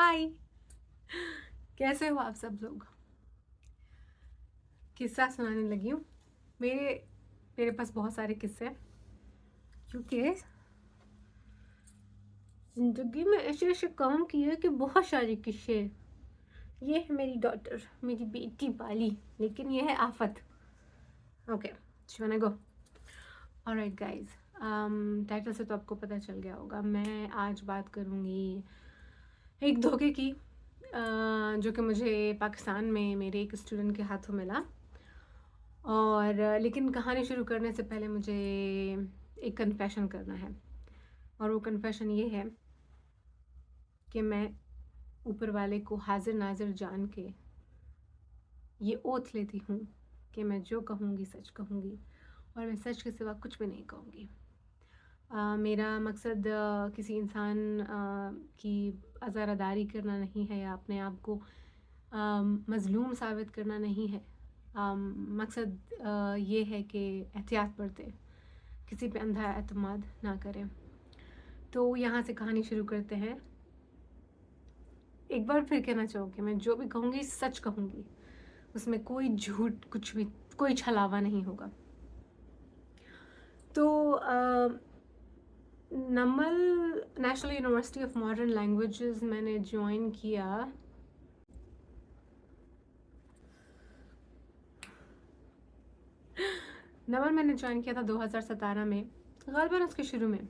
हाय। कैसे हो आप सब लोग? किस्सा सुनाने लगी हूँ। मेरे मेरे पास बहुत सारे किस्से हैं क्योंकि ज़िंदगी में ऐसे ऐसे काम किए कि बहुत सारे किस्से हैं। ये है मेरी डॉटर, मेरी बेटी पाली, लेकिन ये है आफत। ओके, शुरू गो। ऑलराइट गाइस, टाइटल से तो आपको पता चल गया होगा। मैं आज बात करूँगी एक धोखे की, जो कि मुझे पाकिस्तान में मेरे एक स्टूडेंट के हाथों मिला। और लेकिन कहानी शुरू करने से पहले मुझे एक कन्फेशन करना है, और वो कन्फेशन ये है कि मैं ऊपर वाले को हाजिर नाजिर जान के ये ओथ लेती हूँ कि मैं जो कहूँगी सच कहूँगी, और मैं सच के सिवा कुछ भी नहीं कहूँगी। मेरा मकसद किसी इंसान की आज़ारदारी करना नहीं है या अपने आप को मज़लूम साबित करना नहीं है। मकसद ये है कि एहतियात बरतें, किसी पे अंधा एतमाद ना करें। तो यहाँ से कहानी शुरू करते हैं। एक बार फिर कहना चाहूँगी, मैं जो भी कहूँगी सच कहूँगी, उसमें कोई झूठ, कुछ भी, कोई छलावा नहीं होगा। तो Namal National University of Modern Languages मैंने ज्वाइन किया मैंने ज्वाइन किया था 2017 में, ग़ालिबन उसके शुरू में,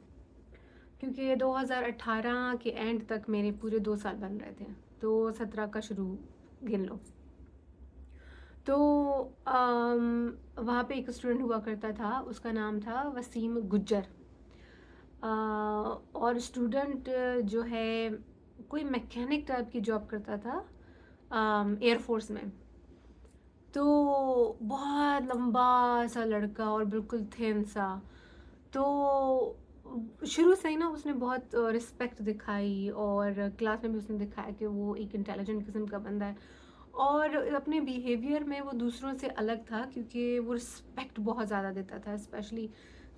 क्योंकि 2018 के एंड तक मेरे पूरे 2 साल बन रहे थे, तो 17 का शुरू गिन लो। तो वहाँ पे एक स्टूडेंट हुआ करता था, उसका नाम था वसीम गुज्जर। और स्टूडेंट जो है कोई मैकेनिक टाइप की जॉब करता था एयरफोर्स में। तो बहुत लंबा सा लड़का और बिल्कुल थिन सा। तो शुरू से ही ना उसने बहुत रिस्पेक्ट दिखाई, और क्लास में भी उसने दिखाया कि वो एक इंटेलिजेंट किस्म का बंदा है, और अपने बिहेवियर में वो दूसरों से अलग था क्योंकि वो रिस्पेक्ट बहुत ज़्यादा देता था, स्पेशली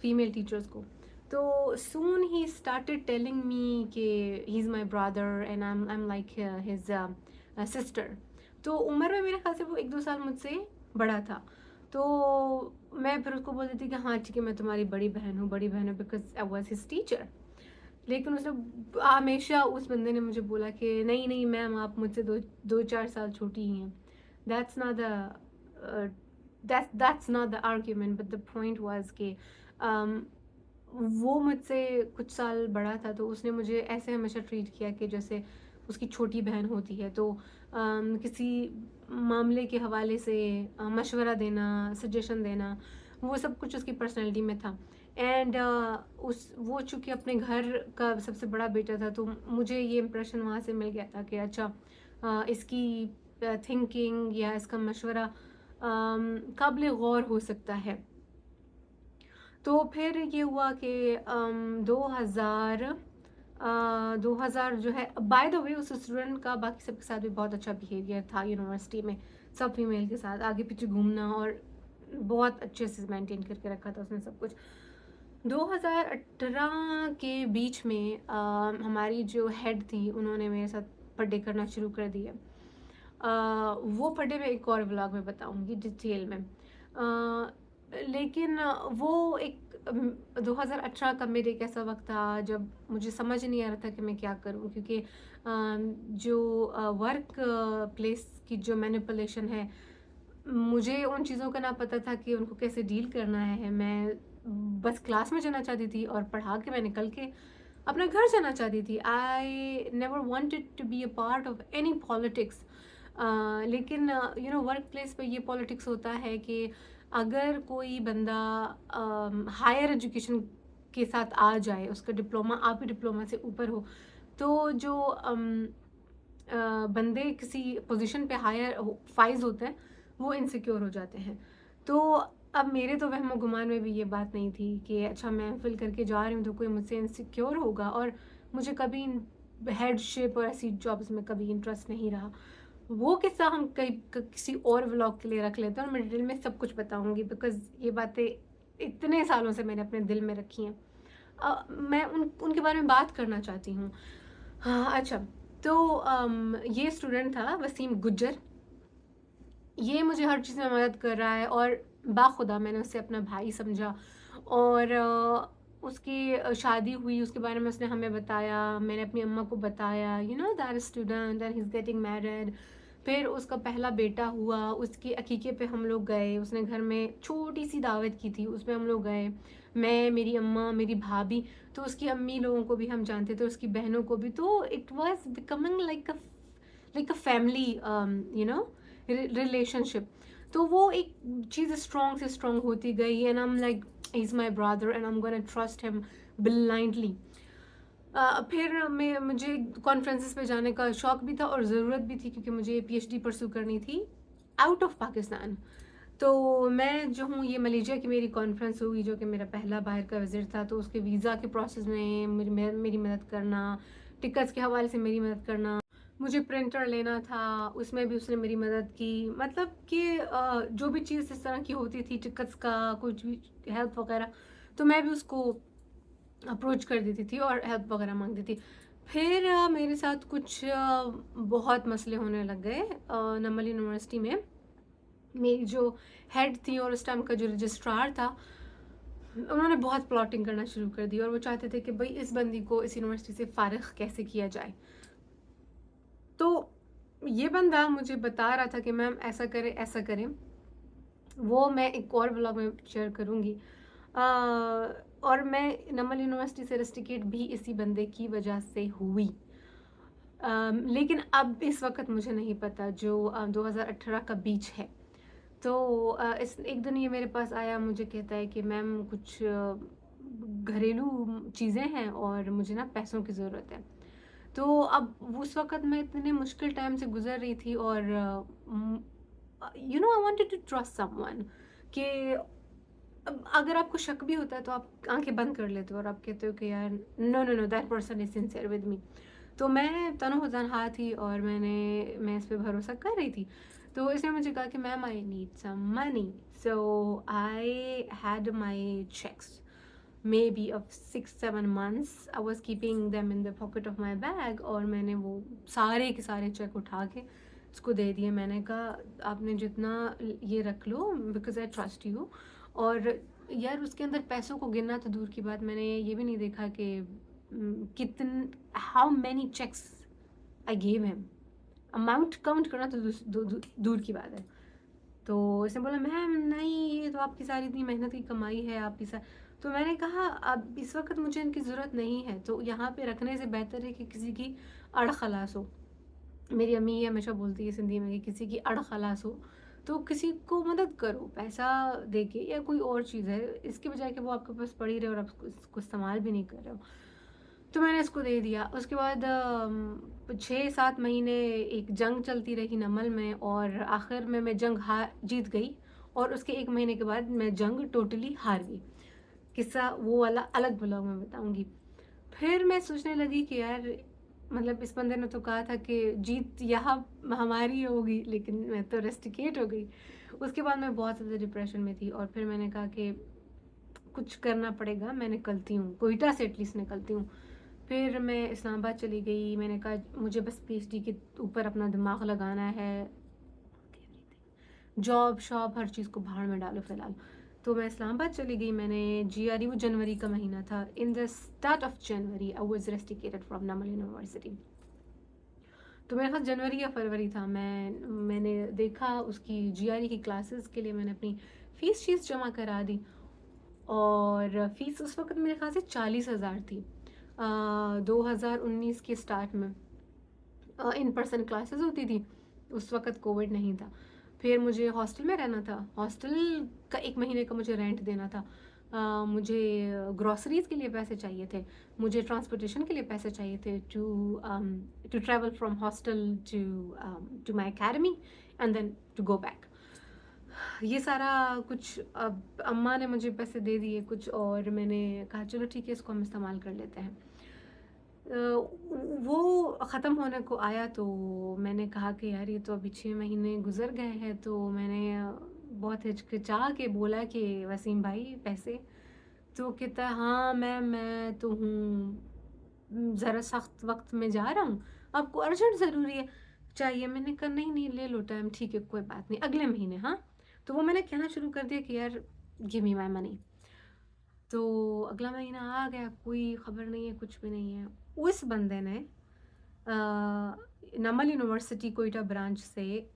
फीमेल टीचर्स को। तो सून ही स्टार्टेड टेलिंग मी कि he is my brother and I am like his sister. तो उम्र में मेरे ख्याल से वो 1-2 साल मुझसे बड़ा था। तो मैं फिर उसको बोलती थी कि हाँ ठीक है, मैं तुम्हारी बड़ी बहन हूँ, because I was his teacher. लेकिन उसने हमेशा, उस बंदे ने मुझे बोला कि नहीं नहीं मैम, आप मुझसे 2-4 साल छोटी ही हैं। That's not the that's not the argument, but the point was कि वो मुझसे कुछ साल बड़ा था, तो उसने मुझे ऐसे हमेशा ट्रीट किया कि जैसे उसकी छोटी बहन होती है। तो किसी मामले के हवाले से मशवरा देना, सजेशन देना, वो सब कुछ उसकी पर्सनैलिटी में था। एंड वो चूँकि अपने घर का सबसे बड़ा बेटा था, तो मुझे ये इम्प्रेशन वहाँ से मिल गया था कि अच्छा, इसकी थिंकिंग या इसका मशवरा काबिल गौर हो सकता है। तो फिर ये हुआ कि 2000 जो है, बाय द वे उस स्टूडेंट का बाकी सबके साथ भी बहुत अच्छा बिहेवियर था यूनिवर्सिटी में, सब फीमेल के साथ आगे पीछे घूमना, और बहुत अच्छे से मेंटेन करके रखा था उसने सब कुछ। 2018 के बीच में हमारी जो हेड थी, उन्होंने मेरे साथ पढ़ाई करना शुरू कर दिया। वो पढ़े मैं एक और व्लॉग में बताऊंगी डिटेल में। लेकिन वो एक 2018 का मेरे एक ऐसा वक्त था जब मुझे समझ नहीं आ रहा था कि मैं क्या करूं, क्योंकि जो वर्क प्लेस की जो मैनिपुलेशन है, मुझे उन चीज़ों का ना पता था कि उनको कैसे डील करना है। मैं बस क्लास में जाना चाहती थी और पढ़ा के मैं निकल के अपने घर जाना चाहती थी। I never wanted to be a part of any politics. लेकिन वर्क प्लेस पे ये पॉलिटिक्स होता है कि अगर कोई बंदा हायर एजुकेशन के साथ आ जाए, उसका डिप्लोमा आपके डिप्लोमा से ऊपर हो, तो जो बंदे किसी पोजीशन पे हायर फाइज होते हैं, वो इनसिक्योर हो जाते हैं। तो अब मेरे तो वहमो गुमान में भी ये बात नहीं थी कि अच्छा, मैं फिल करके जा रही हूँ तो कोई मुझसे इनसिक्योर होगा, और मुझे कभी हेडशिप और ऐसी जॉब्स में कभी इंटरेस्ट नहीं रहा। वो किस्सा हम किसी और व्लॉग के लिए रख लेते हैं, और मैं डिटेल में सब कुछ बताऊंगी, बिकॉज ये बातें इतने सालों से मैंने अपने दिल में रखी हैं। मैं उनके बारे में बात करना चाहती हूँ। हाँ अच्छा, तो ये स्टूडेंट था वसीम गुज्जर, ये मुझे हर चीज़ में मदद कर रहा है और बाखुदा मैंने उसे अपना भाई समझा। और उसकी शादी हुई, उसके बारे में उसने हमें बताया, मैंने अपनी अम्मा को बताया, you know that student and he is getting married. फिर उसका पहला बेटा हुआ, उसके अकीके पे हम लोग गए, उसने घर में छोटी सी दावत की थी, उसमें हम लोग गए, मैं, मेरी अम्मा, मेरी भाभी, तो उसकी अम्मी लोगों को भी हम जानते थे, उसकी बहनों को भी। तो it was becoming like a family, you know, relationship. तो वो एक चीज़ स्ट्रॉन्ग से स्ट्रॉन्ग होती गई and I am like he is my brother and I am gonna trust him blindly. फिर मुझे कॉन्फ्रेंसेस पे जाने का शौक भी था और ज़रूरत भी थी, क्योंकि मुझे पीएचडी परस्यू करनी थी आउट ऑफ पाकिस्तान। तो मैं जो हूँ, ये मलेशिया की मेरी कॉन्फ्रेंस हुई, जो कि मेरा पहला बाहर का विज़िट था, तो उसके वीज़ा के प्रोसेस में मेरी मदद करना, टिकट्स के हवाले से मेरी मदद करना, मुझे प्रिंटर लेना था, उसमें भी उसने मेरी मदद की। मतलब कि जो भी चीज़ इस तरह की होती थी, टिकट्स का कुछ भी हेल्प वगैरह, तो मैं भी उसको अप्रोच कर देती थी और हेल्प वगैरह मांगती थी। फिर मेरे साथ कुछ बहुत मसले होने लग गए नमल यूनिवर्सिटी में। मेरी जो हेड थी और उस टाइम का जो रजिस्ट्रार था, उन्होंने बहुत प्लॉटिंग करना शुरू कर दी और वो चाहते थे कि भाई इस बंदी को इस यूनिवर्सिटी से फ़ारिग कैसे किया जाए। तो ये बंदा मुझे बता रहा था कि मैम ऐसा करें ऐसा करें, वो मैं एक और ब्लॉग में शेयर करूँगी। और मैं नमल यूनिवर्सिटी से रस्टिकेट भी इसी बंदे की वजह से हुई। लेकिन अब इस वक्त मुझे नहीं पता, जो 2018 का बीच है। तो इस एक दिन ये मेरे पास आया, मुझे कहता है कि मैम कुछ घरेलू चीज़ें हैं और मुझे ना पैसों की ज़रूरत है। तो अब उस वक़्त मैं इतने मुश्किल टाइम से गुज़र रही थी और you know I wanted to trust someone, कि अब अगर आपको शक भी होता है तो आप आंखें बंद कर लेते हो और आप कहते हो कि यार no no no that person is sincere with me. तो मैं तनो तनहा थी और मैं इस पे भरोसा कर रही थी। तो इसने मुझे कहा कि ma'am I need some money, so I had my cheques maybe of 6-7 months. I was keeping them in the pocket of my bag और मैंने वो सारे के सारे चेक उठा के उसको दे दिए। मैंने कहा आपने जितना ये रख लो, बिकॉज आई ट्रस्ट यू। और यार उसके अंदर पैसों को गिनना तो दूर की बात, मैंने ये भी नहीं देखा कि how many cheques I gave him, amount count करना तो दूर की बात है। तो इसने बोला मैम नहीं, ये तो आपकी सारी इतनी मेहनत की कमाई है आपकी तो मैंने कहा अब इस वक्त मुझे इनकी ज़रूरत नहीं है, तो यहाँ पे रखने से बेहतर है कि किसी की अड़ खलास हो। मेरी अम्मी ये हमेशा बोलती है सिंधी में कि किसी की अड़ खलास हो तो किसी को मदद करो, पैसा दे के या कोई और चीज़ है, इसके बजाय कि वो आपके पास पड़ी रहे और आप इसको इस्तेमाल भी नहीं कर रहे हो। तो मैंने इसको दे दिया। उसके बाद 6-7 महीने एक जंग चलती रही नमल में और आखिर में मैं जंग जीत गई और उसके 1 महीने के बाद मैं जंग टोटली हार गई। किस्सा वो वाला अलग ब्लॉग में बताऊंगी। फिर मैं सोचने लगी कि यार मतलब इस बंदे ने तो कहा था कि जीत यहाँ हमारी होगी, लेकिन मैं तो रेस्टिकेट हो गई। उसके बाद मैं बहुत ज़्यादा डिप्रेशन में थी और फिर मैंने कहा कि कुछ करना पड़ेगा, मैं निकलती हूँ, कोयटा से एटलीस्ट निकलती हूँ। फिर मैं इस्लामाबाद चली गई, मैंने कहा मुझे बस पीएचडी के ऊपर अपना दिमाग लगाना है, जॉब शॉब हर चीज़ को भाड़ में डालो फ़िलहाल। तो मैं इस्लामाबाद चली गई, मैंने जीआरई, वो जनवरी का महीना था, in the start of January I was rusticated from Namal University. तो मेरे पास जनवरी या फरवरी था, मैंने देखा उसकी जीआरई की क्लासेस के लिए मैंने अपनी फ़ीस जमा करा दी और फ़ीस उस वक्त मेरे ख्याल से 40,000 थी 2019 के स्टार्ट में। इन पर्सन क्लासेस होती थी, उस वक्त कोविड नहीं था। फिर मुझे हॉस्टल में रहना था, हॉस्टल का 1 महीने का मुझे रेंट देना था, मुझे ग्रॉसरीज के लिए पैसे चाहिए थे, मुझे ट्रांसपोर्टेशन के लिए पैसे चाहिए थे to travel from hostel to my academy and then to go back. ये सारा कुछ अब अम्मा ने मुझे पैसे दे दिए कुछ और मैंने कहा चलो ठीक है, इसको हम इस्तेमाल कर लेते हैं। वो ख़त्म होने को आया तो मैंने कहा कि यार ये तो अभी 6 महीने गुज़र गए हैं, तो मैंने बहुत हिचकिचा के बोला कि वसीम भाई पैसे। तो कहता हाँ मैम मैं तो हूँ ज़रा सख्त वक्त में जा रहा हूँ, आपको अर्जेंट ज़रूरी है चाहिए। मैंने कहा नहीं नहीं ले लो टाइम, ठीक है कोई बात नहीं, अगले महीने। हाँ, तो वो मैंने कहना शुरू कर दिया कि यार गिव मी माई मनी। तो अगला महीना आ गया, कोई खबर नहीं है, कुछ भी नहीं है। उस बंदे ने नमल यूनिवर्सिटी कोयटा ब्रांच से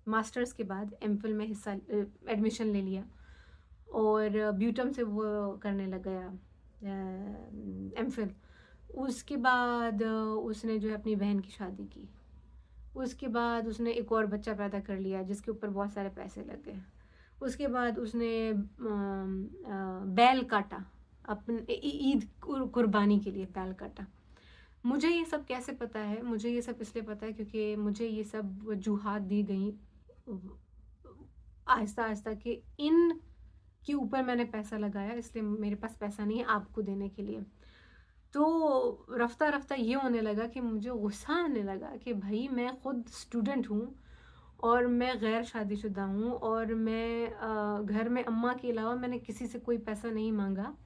मास्टर्स के बाद एमफिल में हिस्सा एडमिशन ले लिया और ब्यूटम से वो करने लग गया एमफिल। उसके बाद उसने जो है अपनी बहन की शादी की। उसके बाद उसने एक और बच्चा पैदा कर लिया जिसके ऊपर बहुत सारे पैसे लग गए। उसके बाद उसने बैल काटा, अपने ईद कुर्बानी के लिए बैल काटा। मुझे ये सब कैसे पता है? मुझे ये सब इसलिए पता है क्योंकि मुझे ये सब वजूहात दी गई आहिस्ता आहिस्ता कि इन के ऊपर मैंने पैसा लगाया, इसलिए मेरे पास पैसा नहीं है आपको देने के लिए। तो रफ्ता रफ्ता ये होने लगा कि मुझे गुस्सा आने लगा कि भाई मैं ख़ुद स्टूडेंट हूँ और मैं गैर शादीशुदा हूँ और मैं घर में अम्मा के अलावा मैंने किसी से कोई पैसा नहीं मांगा,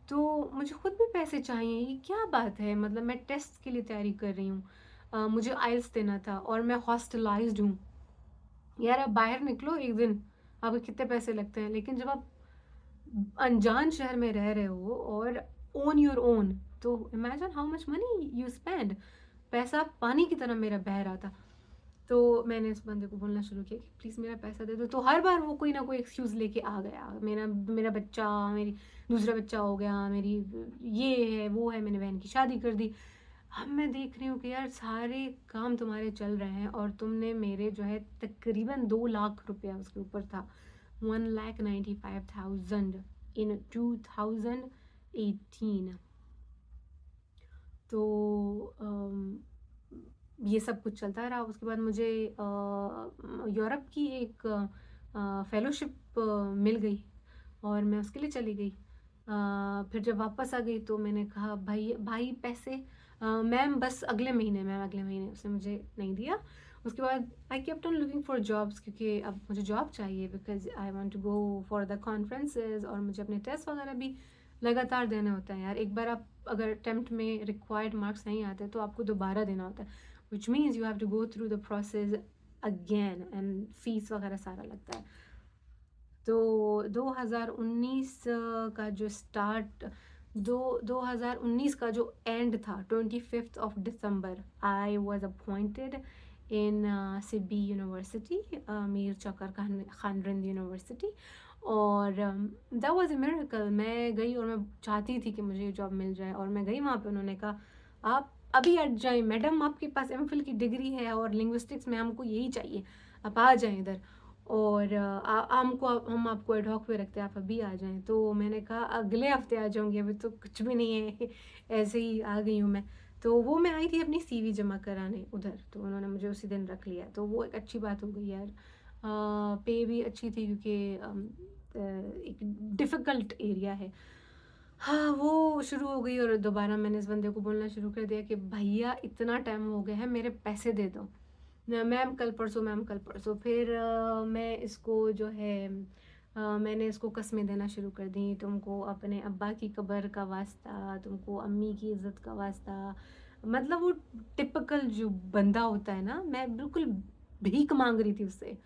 तो मुझे खुद भी पैसे चाहिए। ये क्या बात है? मतलब मैं टेस्ट के लिए तैयारी कर रही हूँ, मुझे आइल्स देना था और मैं हॉस्टलाइज्ड हूँ। यार आप बाहर निकलो एक दिन, आपको कितने पैसे लगते हैं? लेकिन जब आप अनजान शहर में रह रहे हो और ऑन योर ओन, तो imagine how much money you spend. पैसा पानी की तरह मेरा बह रहा था। तो मैंने इस बंदे को बोलना शुरू किया कि प्लीज़ मेरा पैसा दे दो। तो हर बार वो कोई ना कोई एक्सक्यूज़ लेके आ गया, मेरा मेरा बच्चा, मेरी दूसरा बच्चा हो गया, मेरी ये है वो है, मैंने बहन की शादी कर दी। अब मैं देख रही हूँ कि यार सारे काम तुम्हारे चल रहे हैं और तुमने मेरे जो है तकरीबन 2 लाख रुपया उसके ऊपर था, 1,95,000 इन 2018। तो ये सब कुछ चलता रहा। उसके बाद मुझे यूरोप की एक फेलोशिप मिल गई और मैं उसके लिए चली गई। फिर जब वापस आ गई तो मैंने कहा भाई भाई पैसे, मैम बस अगले महीने, मैम अगले महीने। उसने मुझे नहीं दिया। उसके बाद I kept on looking for jobs, क्योंकि अब मुझे जॉब चाहिए because I want to go for the conferences और मुझे अपने टेस्ट वगैरह भी लगातार देने होते हैं यार। एक बार आप अगर अटेम्प्ट में रिक्वायर्ड मार्क्स नहीं आते तो आपको दोबारा देना होता है, which means you have to go through the process again and fees वगैरह सारा लगता है। तो 2019 का जो स्टार्ट 2019 का जो एंड था, 25th of December, I was appointed in Sibi university, Mir चकर खानरिंद यूनिवर्सिटी। और दैट वाज अ मिरेकल। मैं गई और मैं चाहती थी कि मुझे ये जॉब मिल जाए और मैं गई वहाँ पे। उन्होंने कहा आप अभी आ जाएं मैडम, आपके पास एमफिल की डिग्री है और लिंग्विस्टिक्स में हमको यही चाहिए, आप आ जाएं इधर और हम आपको एडहॉक पे रखते हैं, आप अभी आ जाएं। तो मैंने कहा अगले हफ्ते आ जाऊँगी, अभी तो कुछ भी नहीं है ऐसे ही आ गई हूँ मैं। तो वो मैं आई थी अपनी सीवी जमा कराने उधर, तो उन्होंने मुझे उसी दिन रख लिया। तो वो एक अच्छी बात हो गई यार। पे भी अच्छी थी क्योंकि एक डिफ़िकल्ट एरिया है। हाँ, वो शुरू हो गई और दोबारा मैंने इस बंदे को बोलना शुरू कर दिया कि भैया इतना टाइम हो गया है, मेरे पैसे दे दो। मैम कल परसों, मैम कल परसों। फिर मैं इसको जो है मैंने इसको कस्में देना शुरू कर दी, तुमको अपने अब्बा की कब्र का वास्ता, तुमको अम्मी की इज़्ज़त का वास्ता। मतलब वो टिपिकल जो बंदा होता है ना, मैं बिल्कुल भीख मांग रही थी उससे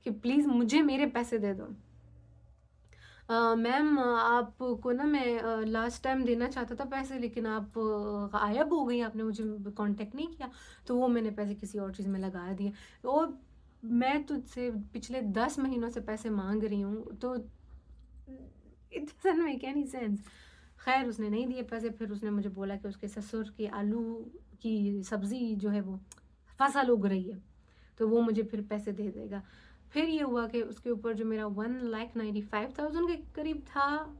कि प्लीज़ मुझे मेरे पैसे दे दो। मैम आपको ना मैं लास्ट टाइम देना चाहता था पैसे, लेकिन आप गायब हो गई, आपने मुझे कांटेक्ट नहीं किया, तो वो मैंने पैसे किसी और चीज़ में लगा दिए। और मैं तुझसे पिछले 10 महीनों से पैसे मांग रही हूँ, तो it doesn't make any sense. खैर उसने नहीं दिए पैसे। फिर उसने मुझे बोला कि उसके ससुर के आलू की सब्ज़ी जो है वो फसल उग रही है, तो वो मुझे फिर पैसे दे देगा। फिर ये हुआ कि उसके ऊपर जो मेरा 1,95,000 के करीब था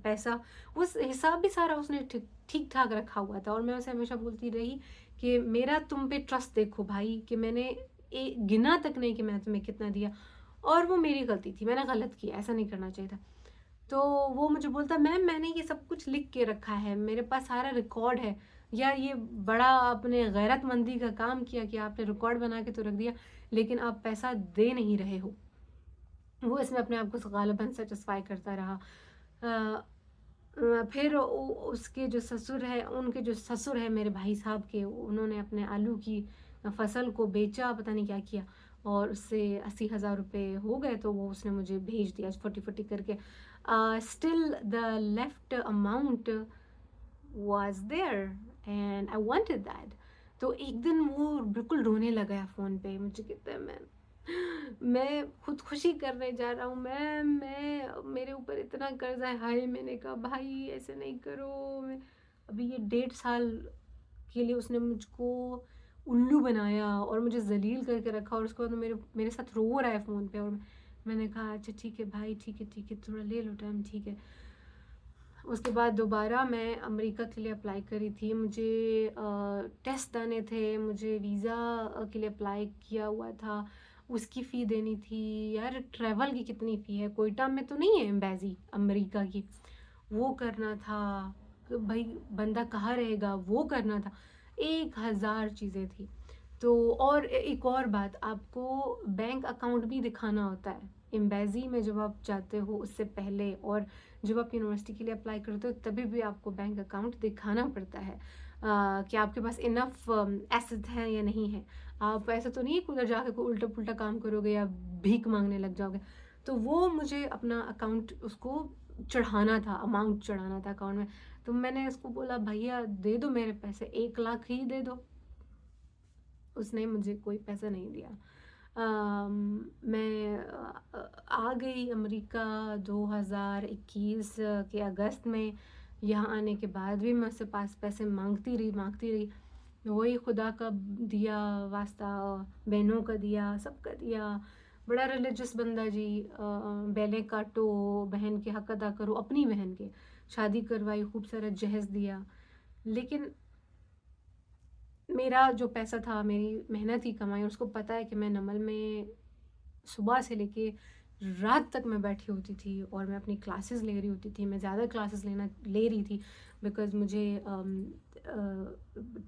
पैसा, उस हिसाब भी सारा उसने ठीक ठाक रखा हुआ था। और मैं उसे हमेशा बोलती रही कि मेरा तुम पे ट्रस्ट देखो भाई, कि मैंने गिना तक नहीं कि मैं तुम्हें कितना दिया, और वो मेरी गलती थी, मैंने गलत किया, ऐसा नहीं करना चाहिए था। तो वो मुझे बोलता मैम मैंने ये सब कुछ लिख के रखा है, मेरे पास सारा रिकॉर्ड है। यार ये बड़ा आपने गैरतमंदी का काम किया कि आपने रिकॉर्ड बना के तो रख दिया, लेकिन आप पैसा दे नहीं रहे हो। वो इसमें अपने आप को गालिबन सेटिस्फाई करता रहा। फिर उसके जो ससुर है, उनके जो ससुर है मेरे भाई साहब के, उन्होंने अपने आलू की फसल को बेचा, पता नहीं क्या किया, और उससे 80,000 रुपये हो गए, तो वो उसने मुझे भेज दिया फटी फटी करके. Still the left amount was there and I wanted that. तो एक दिन वो बिल्कुल रोने लगा है फ़ोन पे, मुझे कहता है मैं खुदकुशी करने जा रहा हूँ, मैं मेरे ऊपर इतना कर्जा है. हाय, मैंने कहा भाई ऐसे नहीं करो. मैं अभी ये 1.5 साल के लिए उसने मुझको उल्लू बनाया और मुझे जलील करके रखा, और उसके बाद मेरे मेरे साथ रो रहा है फ़ोन पे. और मैंने कहा अच्छा ठीक है भाई, ठीक है, थोड़ा ले लो टाइम, ठीक है. उसके बाद दोबारा मैं अमेरिका के लिए अप्लाई करी थी. मुझे टेस्ट देने थे, मुझे वीज़ा के लिए अप्लाई किया हुआ था, उसकी फ़ी देनी थी. यार ट्रैवल की कितनी फ़ी है, कोयटा में तो नहीं है एम्बेसी अमेरिका की, वो करना था. भाई बंदा कहाँ रहेगा, वो करना था. 1,000 चीज़ें थी. तो और एक और बात, आपको बैंक अकाउंट भी दिखाना होता है एम्बेसी में जब आप जाते हो उससे पहले, और जब आप यूनिवर्सिटी के लिए अप्लाई करते हो तभी भी आपको बैंक अकाउंट दिखाना पड़ता है कि आपके पास इनफ एसेट है या नहीं है. आप ऐसा तो नहीं है कि उधर जाकर कोई उल्टा पुल्टा काम करोगे या भीख मांगने लग जाओगे. तो वो मुझे अपना अकाउंट उसको चढ़ाना था, अमाउंट चढ़ाना था अकाउंट में. तो मैंने उसको बोला भैया दे दो मेरे पैसे, 1 लाख ही दे दो. उसने मुझे कोई पैसा नहीं दिया. मैं आ गई अमेरिका 2021 के अगस्त में. यहाँ आने के बाद भी मैं उससे पास पैसे मांगती रही. वही खुदा का दिया वास्ता, बहनों का दिया, सबका दिया. बड़ा रिलीजियस बंदा जी. बैलें काटो, बहन के हक अदा करो. अपनी बहन के शादी करवाई, खूब सारा जहेज दिया. लेकिन मेरा जो पैसा था, मेरी मेहनत की कमाई, उसको पता है कि मैं नमल में सुबह से लेके रात तक मैं बैठी होती थी और मैं अपनी क्लासेस ले रही होती थी. मैं ज़्यादा क्लासेस ले रही थी बिकॉज़ मुझे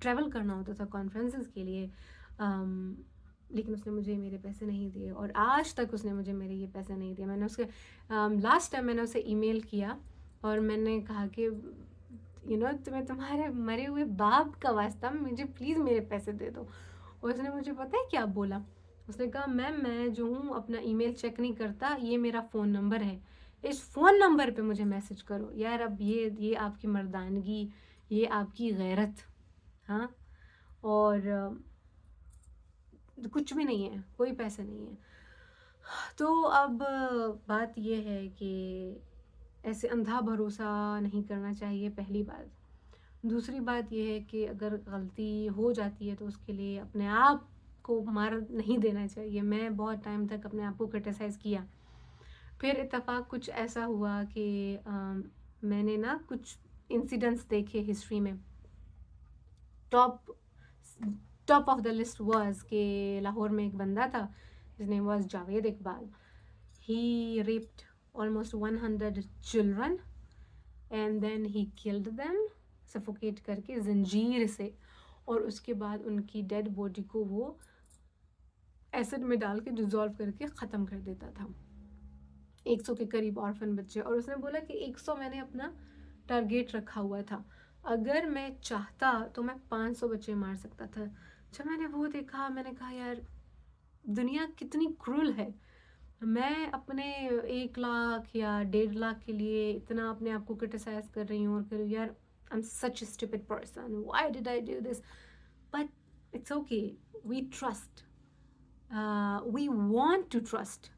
ट्रैवल करना होता था कॉन्फ्रेंसेस के लिए. लेकिन उसने मुझे मेरे पैसे नहीं दिए, और आज तक उसने मुझे मेरे ये पैसे नहीं दिए. मैंने उसके लास्ट टाइम मैंने उसे ईमेल किया और मैंने कहा कि तुम्हें तुम्हारे मरे हुए बाप का वास्ता, मुझे प्लीज़ मेरे पैसे दे दो. और उसने मुझे पता है क्या बोला. उसने कहा मैम मैं जो हूँ अपना ईमेल चेक नहीं करता, ये मेरा फ़ोन नंबर है, इस फ़ोन नंबर पे मुझे मैसेज करो. यार अब ये आपकी मर्दानगी, ये आपकी गैरत. हाँ. और कुछ भी नहीं है, कोई पैसे नहीं है. तो अब बात ये है कि ऐसे अंधा भरोसा नहीं करना चाहिए, पहली बात. दूसरी बात ये है कि अगर गलती हो जाती है तो उसके लिए अपने आप को मार नहीं देना चाहिए. मैं बहुत टाइम तक अपने आप को क्रिटिसाइज़ किया. फिर इत्तेफाक कुछ ऐसा हुआ कि मैंने ना कुछ इंसिडेंट्स देखे हिस्ट्री में. Top top of the list was कि लाहौर में एक बंदा था, his name was Javed Iqbal. He raped almost 100 children and then he killed them, suffocate करके जंजीर से. और उसके बाद उनकी डेड बॉडी को वो एसिड में डाल के डिज़ोल्व करके ख़त्म कर देता था. 100 के करीब ऑर्फन बच्चे. और उसने बोला कि 100 मैंने अपना टारगेट रखा हुआ था, अगर मैं चाहता तो मैं 500 बच्चे मार सकता था. जब मैंने वो देखा मैंने कहा यार दुनिया कितनी क्रूल है. मैं अपने 1 लाख या 1.5 लाख के लिए इतना अपने आप को क्रिटिसाइज कर रही हूँ और कर यार I am such a stupid person, why did I do this? But it's okay, we trust, we want to trust.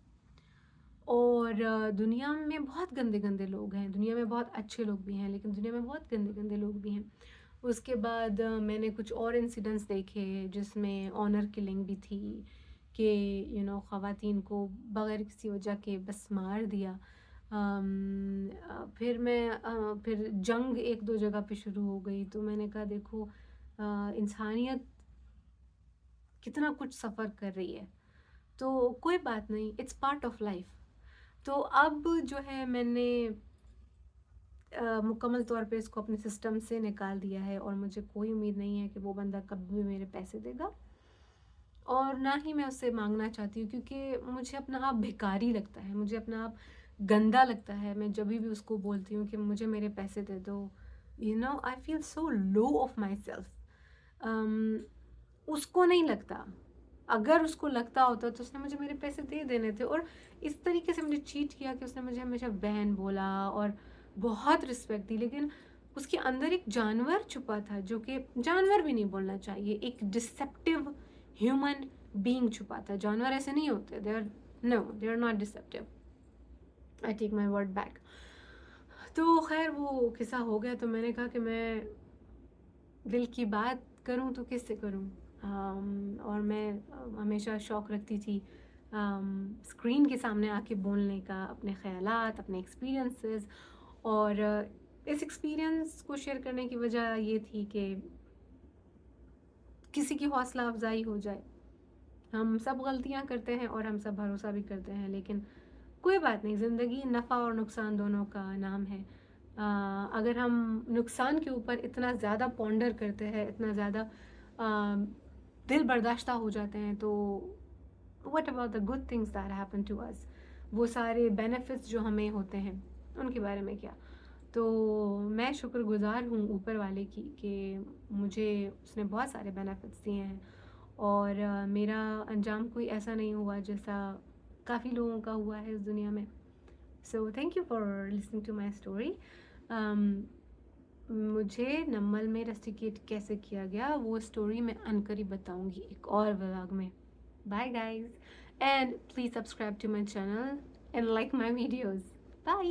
और दुनिया में बहुत गंदे गंदे लोग हैं, दुनिया में बहुत अच्छे लोग भी हैं, लेकिन दुनिया में बहुत गंदे गंदे लोग भी हैं. उसके बाद मैंने कुछ और इंसिडेंट्स देखे जिसमें ऑनर किलिंग भी थी कि ख़वातीन को बग़ैर किसी वजह के बस मार दिया. फिर जंग 1-2 जगह पे शुरू हो गई. तो मैंने कहा देखो इंसानियत कितना कुछ सफ़र कर रही है, तो कोई बात नहीं, इट्स पार्ट ऑफ लाइफ. तो अब जो है मैंने मुकम्मल तौर पे इसको अपने सिस्टम से निकाल दिया है और मुझे कोई उम्मीद नहीं है कि वो बंदा कभी भी मेरे पैसे देगा, और ना ही मैं उससे मांगना चाहती हूँ, क्योंकि मुझे अपना आप भिखारी लगता है, मुझे अपना आप गंदा लगता है। मैं जब भी उसको बोलती हूँ कि मुझे मेरे पैसे दे दो, I feel so low of my self. उसको नहीं लगता। अगर उसको लगता होता तो उसने मुझे मेरे पैसे दे देने थे। और इस तरीके से मुझे चीट किया कि उसने मुझे हमेशा बहन बोला और बहुत रिस्पेक्ट दी, लेकिन उसके अंदर एक जानवर छुपा था, जो कि जानवर भी नहीं बोलना चाहिए, एक डिसेप्टिव ह्यूमन बीइंग छुपा था। जानवर ऐसे नहीं होते, they are not deceptive. I take my word back. तो खैर वो किस्सा हो गया, तो मैंने कहा कि मैं दिल की बात करूं तो किससे करूं। और मैं हमेशा शौक़ रखती थी स्क्रीन के सामने आके बोलने का, अपने ख़यालात, अपने एक्सपीरियंसेस। और इस एक्सपीरियंस को शेयर करने की वजह ये थी कि किसी की हौसला अफजाई हो जाए। हम सब गलतियां करते हैं और हम सब भरोसा भी करते हैं, लेकिन कोई बात नहीं, ज़िंदगी नफ़ा और नुकसान दोनों का नाम है। अगर हम नुकसान के ऊपर इतना ज़्यादा पॉन्डर करते हैं, इतना ज़्यादा दिल बर्दाश्ता हो जाते हैं, तो what about the good things that happen to us? वो सारे बेनिफिट्स जो हमें होते हैं, उनके बारे में क्या? तो मैं शुक्रगुज़ार हूँ ऊपर वाले की कि मुझे उसने बहुत सारे बेनिफिट्स दिए हैं। और मेरा अंजाम कोई ऐसा नहीं हुआ जैसा काफ़ी लोगों का हुआ है इस दुनिया में। So thank you for listening to my story. मुझे नम्बल में रस्टिकेट कैसे किया गया, वो स्टोरी मैं अनकरी बताऊंगी एक और व्लॉग में। Bye guys, and please subscribe to my channel and like my videos. Bye.